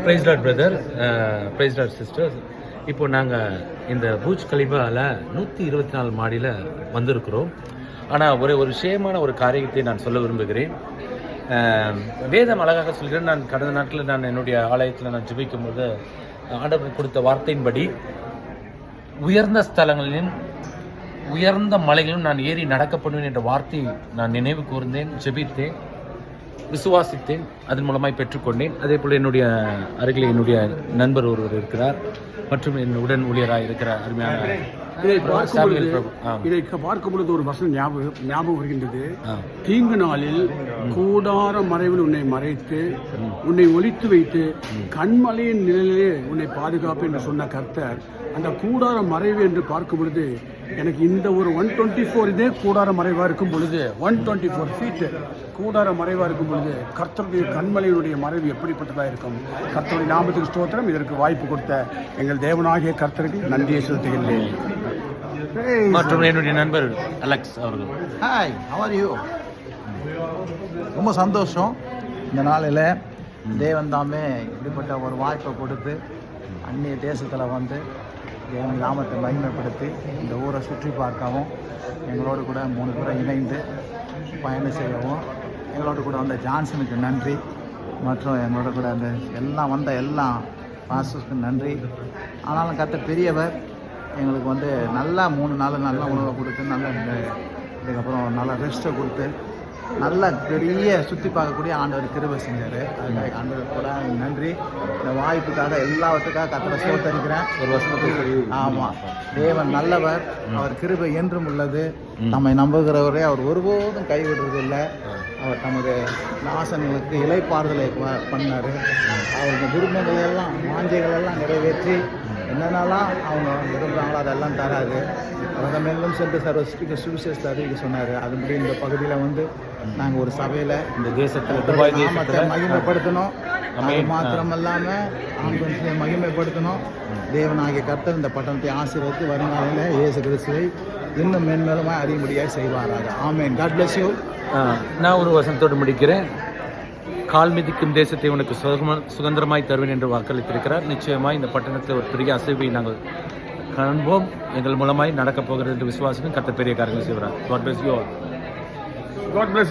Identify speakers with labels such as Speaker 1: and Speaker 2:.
Speaker 1: Price lord brother, praise lord sisters. இப்போ நாங்கள் இந்த பூஜ் கலிபாவில் 124 மாடியில் வந்திருக்கிறோம். ஆனால் ஒரு விஷயமான ஒரு காரியத்தை நான் சொல்ல விரும்புகிறேன். வேதம் அழகாக சொல்கிறேன். நான் கடந்த நாட்களில் நான் என்னுடைய ஆலயத்தில் நான் ஜெபிக்கும் போது ஆண்டவர் கொடுத்த வார்த்தையின்படி உயர்ந்த ஸ்தலங்களிலும் உயர்ந்த மலைகளிலும் நான் ஏறி நடக்கப்படுவேன் என்ற வார்த்தையை நான் நினைவு கூர்ந்தேன், ஜெபித்தேன், விசுவாசித்தேன், அதன் மூலமாய் பெற்றுக்கொண்டேன். அதே போல் என்னுடைய அருகில் என்னுடைய நண்பர் ஒருவர் இருக்கிறார் மற்றும் என் உடன் ஊழியராக இருக்கிற அருமையான
Speaker 2: இதை பார்க்கும் பொழுது ஒரு வசனம் ஞாபகம் வருகின்றது. தீங்கு நாளில் கூடார மறைவில் உன்னை மறைத்து உன்னை ஒளித்து வைத்து கண்மலையின் நிழலிலே உன்னை பாதுகாப்பு என்று சொன்ன கர்த்தர், அந்த கூடார மறைவு என்று பார்க்கும் பொழுது எனக்கு இந்த ஒரு 124 இதே கூடார மறைவாக இருக்கும் பொழுது 124 ஃபீட்டு கூடார மறைவாக இருக்கும் பொழுது கர்த்தருடைய கண்மலையினுடைய மறைவு எப்படிப்பட்டதாக இருக்கும். கர்த்தருடைய நாமத்துக்கு ஸ்தோத்திரம். இதற்கு வாய்ப்பு கொடுத்த எங்கள் தேவனாகிய கர்த்தருக்கு நன்றியை செலுத்துகின்றேன்.
Speaker 1: மற்றும் என்னுடைய நண்பர் அலெக்ஸ் அவர்கள்.
Speaker 3: Hi, how are you? ரொம்ப சந்தோஷம். இந்த நாளில் தேவன் தாமே இப்படிப்பட்ட ஒரு வாய்ப்பை கொடுத்து அந்நிய தேசத்தில் வந்து தேவன் நாமத்தை மகிமைப்படுத்தி இந்த ஊரை சுற்றி பார்க்கவும், எங்களோடு கூட 3 பேரை இணைந்து பயணம் செய்யவும், எங்களோடு கூட வந்த ஜான்சனுக்கு நன்றி, மற்றும் எங்களோட கூட அந்த எல்லாம் வந்த எல்லா பாஸ்டர்ஸ்க்கு நன்றி. ஆனாலும் கர்த்தர் பெரியவர். எங்களுக்கு வந்து நல்லா 3 நாள் நல்ல உணவை கொடுத்து, நல்ல இதுக்கப்புறம் நல்ல ரெஸ்ட்டை கொடுத்து, நல்ல பெரிய சுற்றி பார்க்கக்கூடிய ஆண்டவர் கிருபை செஞ்சார். அதுக்காக ஆண்டவர் கூட நன்றி. இந்த வாய்ப்புக்காக எல்லாத்துக்காக கர்த்தரை ஸ்தோத்தரிக்கிறேன். ஒரு வருஷத்துக்கு ஆமாம், தேவன் நல்லவர், அவர் கிருபை என்றும் உள்ளது. நம்மை நம்புகிறவரே அவர் ஒருபோதும் கைவிடுறதில்லை. அவர் தமது நாசங்களுக்கு இலைப்பாறுதலை பண்ணார். அவருக்கு விருப்பங்களெல்லாம் வாஞ்சைகளெல்லாம் நிறைவேற்றி என்னென்னலாம் அவங்க விரும்புகிறாங்களோ அதெல்லாம் தராது. உலகமெங்கும் சென்று சர்வ சுவிசேஷத்தை அறிவிக்க சொன்னார். அதுபடி இந்த பகுதியில் வந்து நாங்கள் ஒரு சபையில் இந்த தேசத்தில் நாமத்தை மகிமைப்படுத்தணும். அது மாத்திரமல்லாமல் ஆண்டவரை மகிமைப்படுத்தணும். தேவனாகிய கர்த்தர் இந்த பட்டணத்தை ஆசீர்வதித்து வருங்காலையில் இயேசு கிறிஸ்துவை இன்னும் மென்மேலுமாய் அறியும்படியாக செய்வாராக. ஆமென். God bless you.
Speaker 1: நான் ஒரு வசனத்தோடு முடிக்கிறேன். கால் மிதிக்கும் தேசத்தை உனக்கு சுதந்திரமாய் தருவேன் என்று வாக்களித்திருக்கிறார். நிச்சயமாய் இந்த பட்டணத்தில் ஒரு பெரிய அசைவை நாங்கள் காண்போம். எங்கள் மூலமாய் நடக்கப் போகிறது என்று விசுவாசிக்கும். கர்த்தர் பெரிய காரியங்கள் செய்வார். God bless you all. God bless you.